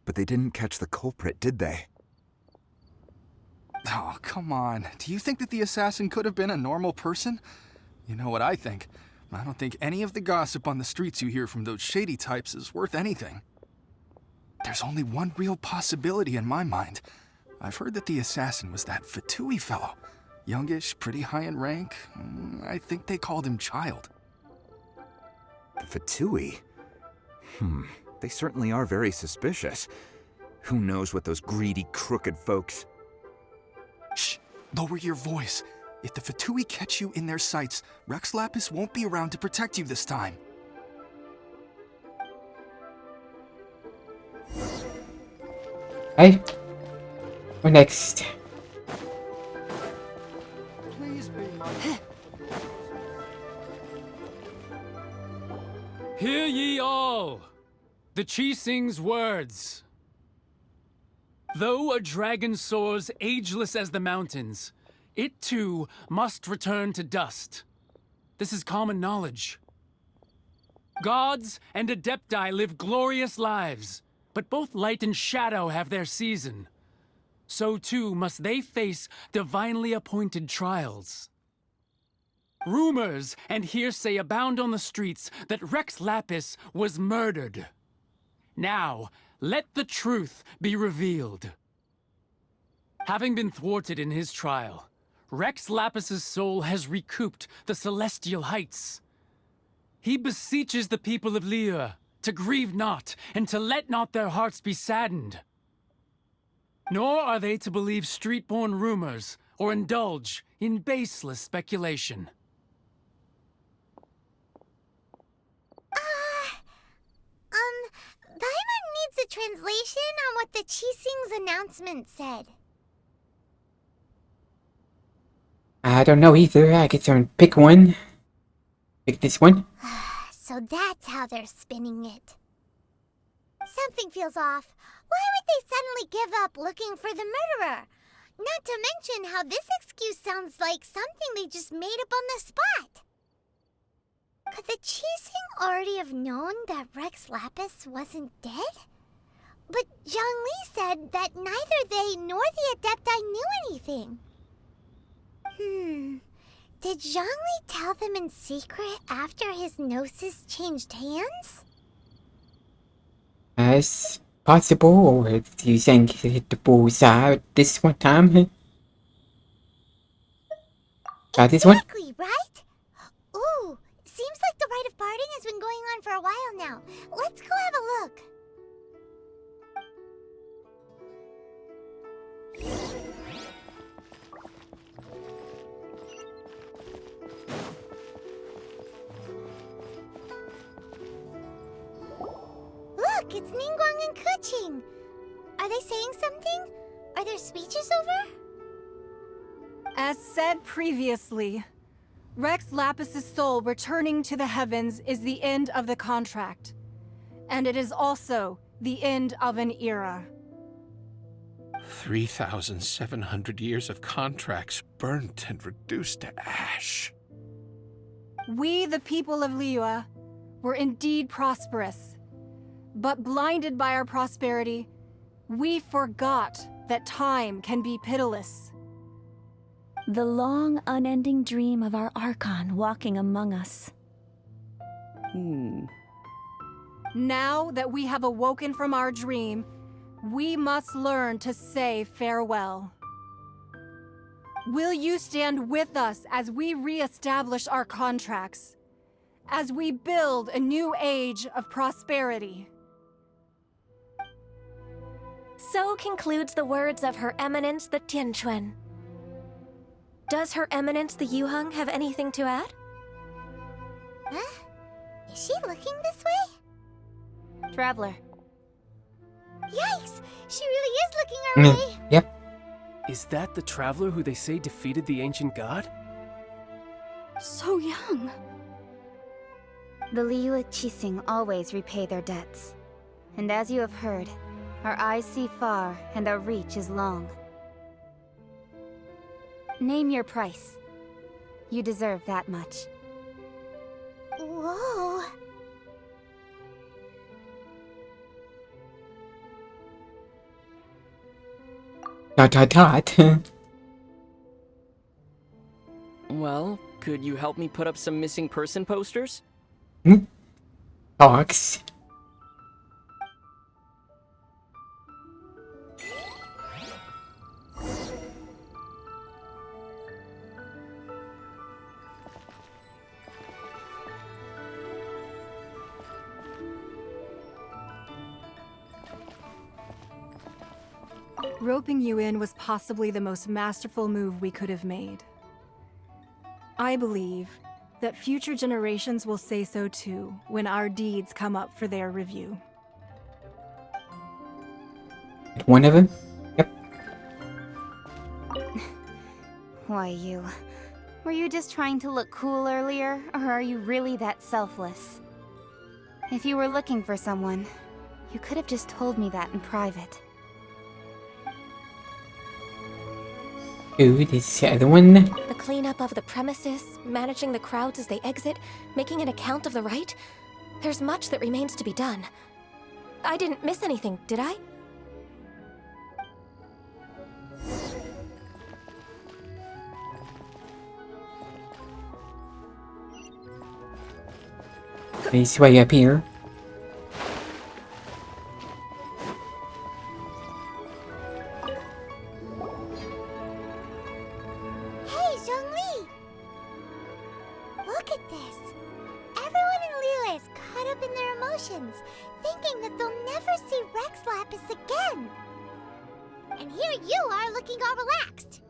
But they didn't catch the culprit, did they? Oh, come on. Do you think that the assassin could have been a normal person? You know what I think. I don't think any of the gossip on the streets you hear from those shady types is worth anything. There's only one real possibility in my mind. I've heard that the assassin was that Fatui fellow. Youngish, pretty high in rank. I think they called him Child. The Fatui? They certainly are very suspicious. Who knows what those greedy, crooked folks... Shh! Lower your voice. If the Fatui catch you in their sights, Rex Lapis won't be around to protect you this time. Hey, what next? Please be. Hear ye all! The Qixing's words. Though a dragon soars ageless as the mountains, it too must return to dust. This is common knowledge. Gods and Adepti live glorious lives, but both light and shadow have their season. So too must they face divinely appointed trials. Rumors and hearsay abound on the streets that Rex Lapis was murdered. Now, let the truth be revealed. Having been thwarted in his trial, Rex Lapis's soul has recouped the celestial heights. He beseeches the people of Liyue to grieve not and to let not their hearts be saddened. Nor are they to believe street-born rumors or indulge in baseless speculation. Paimon needs a translation on what the Qixing's announcement said. I don't know either. I get to pick one. Pick this one. So that's how they're spinning it. Something feels off. Why would they suddenly give up looking for the murderer? Not to mention how this excuse sounds like something they just made up on the spot. Could the Qixing already have known that Rex Lapis wasn't dead? But Zhongli said that neither they nor the Adepti knew anything. Did Zhongli tell them in secret after his gnosis changed hands? As possible, or do you think he hit the bullseye this one time? This one? Exactly, right? Ooh, seems like the rite of parting has been going on for a while now. Let's go have a look. Look, it's Ningguang and Keqing. Are they saying something? Are their speeches over? As said previously, Rex Lapis's soul returning to the heavens is the end of the contract. And it is also the end of an era. 3,700 years of contracts burnt and reduced to ash. We, the people of Liyue, were indeed prosperous. But blinded by our prosperity, we forgot that time can be pitiless. The long, unending dream of our Archon walking among us. Now that we have awoken from our dream, we must learn to say farewell. Will you stand with us as we re-establish our contracts? As we build a new age of prosperity? So concludes the words of Her Eminence the Tianquan. Does Her Eminence the Yuheng have anything to add? Huh? Is she looking this way? Traveler. Yikes! She really is looking our way! Yep. Is that the Traveler who they say defeated the ancient god? So young. The Liyue Qixing always repay their debts. And as you have heard, our eyes see far and our reach is long. Name your price. You deserve that much. Whoa! Dot. Well, could you help me put up some missing person posters? Talks. Roping you in was possibly the most masterful move we could have made. I believe that future generations will say so too when our deeds come up for their review. One of them? Yep. Why, you... Were you just trying to look cool earlier, or are you really that selfless? If you were looking for someone, you could have just told me that in private. Ooh, this other one. The cleanup of the premises, managing the crowds as they exit, making an account of the rite. There's much that remains to be done. I didn't miss anything, did I? He's way up here. Hey, Zhongli! Look at this. Everyone in Liyue is caught up in their emotions, thinking that they'll never see Rex Lapis again. And here you are looking all relaxed.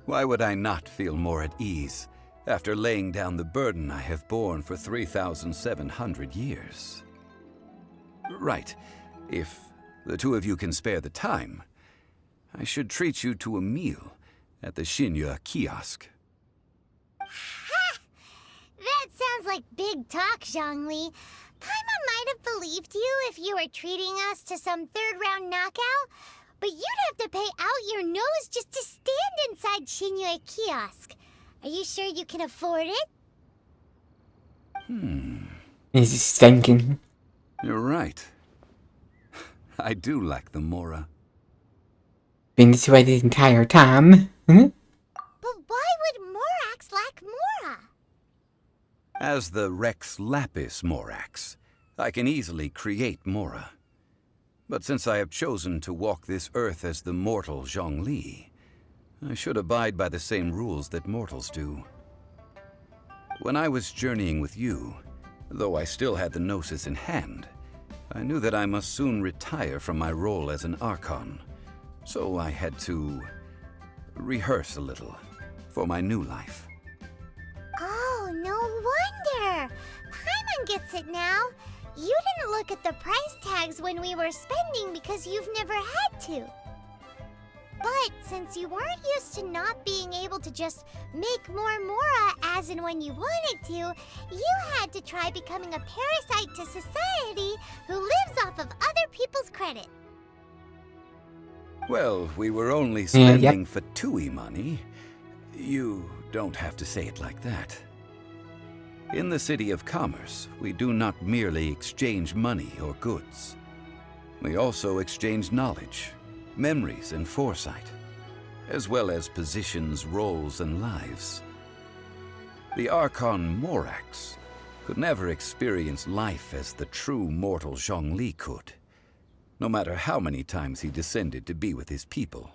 Why would I not feel more at ease after laying down the burden I have borne for 3,700 years? Right. If the two of you can spare the time, I should treat you to a meal at the Xinyue kiosk. Ha! That sounds like big talk, Zhongli. Paimon might have believed you if you were treating us to some third-round knockout, but you'd have to pay out your nose just to stand inside Xinyue kiosk. Are you sure you can afford it? He's stinking. You're right. I do like the Mora. Been this way the entire time. But why would Morax lack Mora? As the Rex Lapis Morax, I can easily create Mora. But since I have chosen to walk this earth as the mortal Zhongli, I should abide by the same rules that mortals do. When I was journeying with you, though I still had the Gnosis in hand, I knew that I must soon retire from my role as an Archon, so I had to rehearse a little for my new life. Oh, no wonder! Paimon gets it now. You didn't look at the price tags when we were spending because you've never had to. But since you weren't used to not being able to just make more Mora as and when you wanted to, you had to try becoming a parasite to society who lives off of other people's credit. Well, we were only spending Fatui money. You don't have to say it like that. In the City of Commerce, we do not merely exchange money or goods. We also exchange knowledge, memories and foresight, as well as positions, roles, and lives. The Archon Morax could never experience life as the true mortal Zhongli could, no matter how many times he descended to be with his people.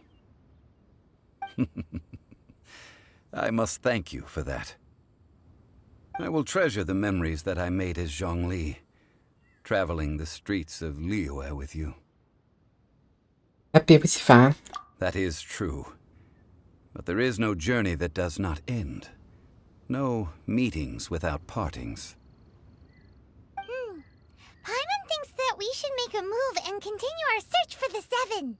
I must thank you for that. I will treasure the memories that I made as Zhongli, traveling the streets of Liyue with you. That was fun. That is true. But there is no journey that does not end. No meetings without partings. Paimon thinks that we should make a move and continue our search for the Seven.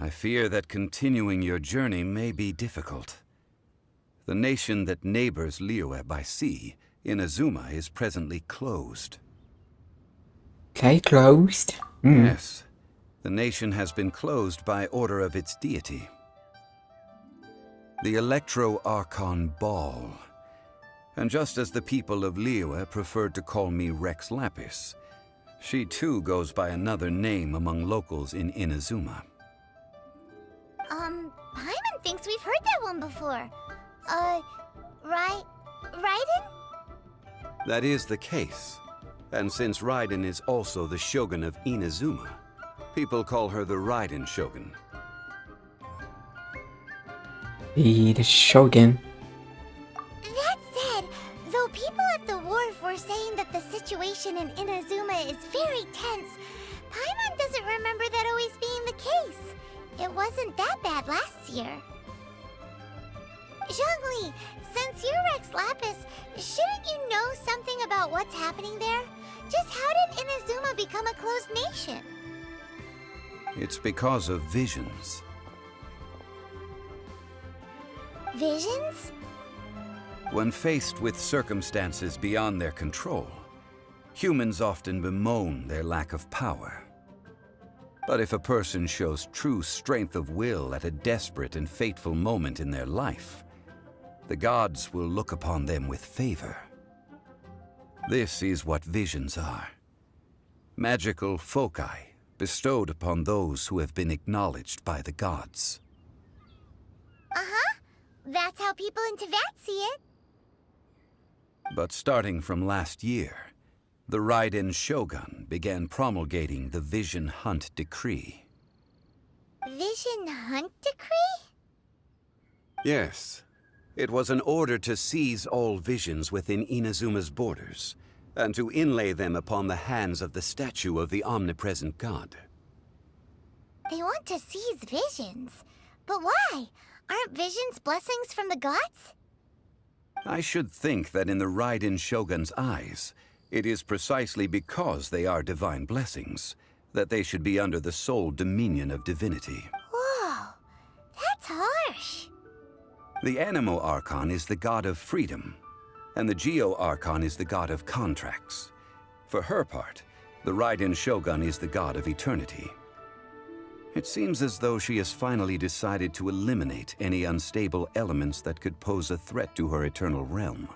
I fear that continuing your journey may be difficult. The nation that neighbors Liyue by sea, Inazuma, is presently closed. Okay, closed. Yes. The nation has been closed by order of its deity. The Electro-Archon Ball. And just as the people of Liyue preferred to call me Rex Lapis, she too goes by another name among locals in Inazuma. Paimon thinks we've heard that one before. Raiden? That is the case. And since Raiden is also the Shogun of Inazuma, people call her the Raiden Shogun. The Shogun. That said, though people at the War Force saying that the situation in Inazuma is very tense, Paimon doesn't remember that always being the case. It wasn't that bad last year. Zhongli, since you're Rex Lapis, shouldn't you know something about what's happening there? Just how did Inazuma become a closed nation? It's because of visions. Visions? When faced with circumstances beyond their control, humans often bemoan their lack of power. But if a person shows true strength of will at a desperate and fateful moment in their life, the gods will look upon them with favor. This is what visions are. Magical foci bestowed upon those who have been acknowledged by the gods. Uh-huh. That's how people in Teyvat see it. But starting from last year, the Raiden Shogun began promulgating the Vision Hunt Decree. Vision Hunt Decree? Yes. It was an order to seize all visions within Inazuma's borders, and to inlay them upon the hands of the statue of the omnipresent god. They want to seize visions. But why? Aren't visions blessings from the gods? I should think that in the Raiden Shogun's eyes, it is precisely because they are divine blessings that they should be under the sole dominion of divinity. Whoa, that's harsh. The Anemo Archon is the god of freedom, and the Geo Archon is the god of contracts. For her part, the Raiden Shogun is the god of eternity. It seems as though she has finally decided to eliminate any unstable elements that could pose a threat to her eternal realm.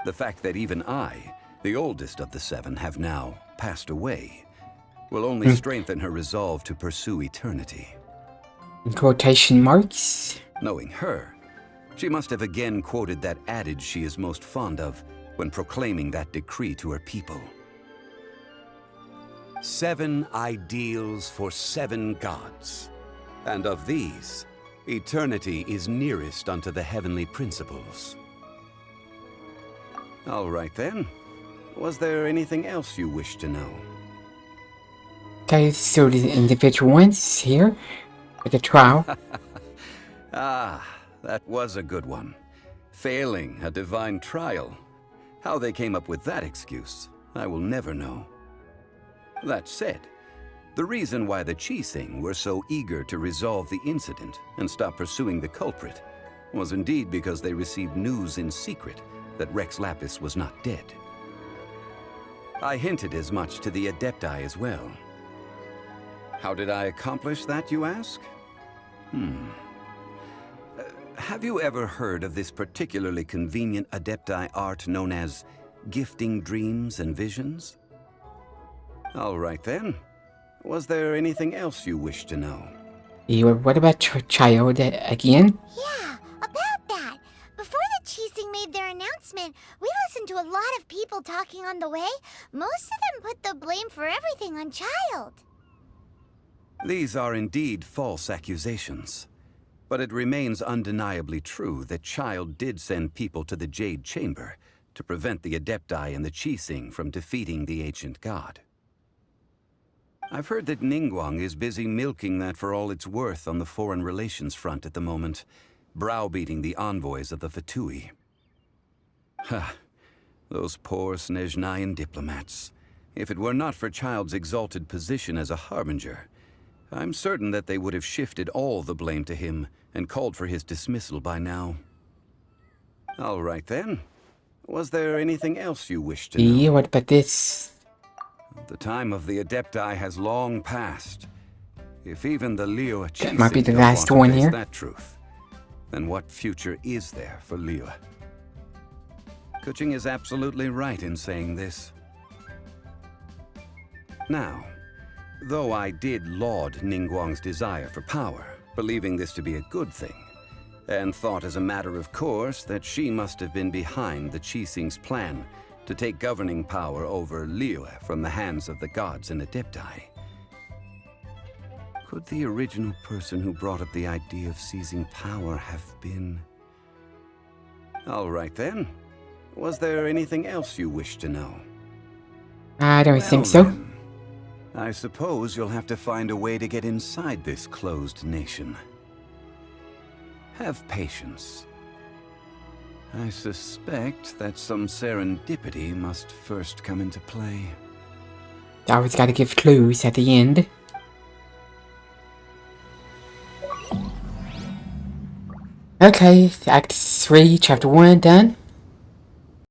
The fact that even I, the oldest of the seven, have now passed away, will only strengthen her resolve to pursue eternity. In quotation marks? Knowing her, she must have again quoted that adage she is most fond of when proclaiming that decree to her people. 7 ideals for 7 gods, and of these, eternity is nearest unto the heavenly principles. All right then. Was there anything else you wish to know? Okay, so the individual ones here for the trial. Ah, that was a good one. Failing a divine trial. How they came up with that excuse, I will never know. That said, the reason why the Qixing were so eager to resolve the incident and stop pursuing the culprit was indeed because they received news in secret that Rex Lapis was not dead. I hinted as much to the Adepti as well. How did I accomplish that, you ask? Have you ever heard of this particularly convenient Adepti art known as gifting dreams and visions? All right then. Was there anything else you wish to know? What about child again? Yeah, about that. Before the Qixing made their announcement, we listened to a lot of people talking on the way. Most of them put the blame for everything on Child. These are indeed false accusations. But it remains undeniably true that Child did send people to the Jade Chamber to prevent the Adepti and the Qixing from defeating the ancient god. I've heard that Ningguang is busy milking that for all it's worth on the foreign relations front at the moment, browbeating the envoys of the Fatui. Ha! Those poor Snezhnayan diplomats. If it were not for Child's exalted position as a harbinger, I'm certain that they would have shifted all the blame to him and called for his dismissal by now. All right then. Was there anything else you wished to know? Yeah, what about this? The time of the Adepti has long passed. If even the Liyue Qixing That might be the don't last want one to face here. that truth, then what future is there for Liyue? Kuching is absolutely right in saying this. Now, though I did laud Ningguang's desire for power, believing this to be a good thing, and thought as a matter of course that she must have been behind the Qixing's plan to take governing power over Liyue from the hands of the gods and Adepti. Could the original person who brought up the idea of seizing power have been... All right then. Was there anything else you wish to know? I don't think so. Then, I suppose you'll have to find a way to get inside this closed nation. Have patience. I suspect that some serendipity must first come into play. Always gotta give clues at the end. Okay, Act 3, Chapter 1 done.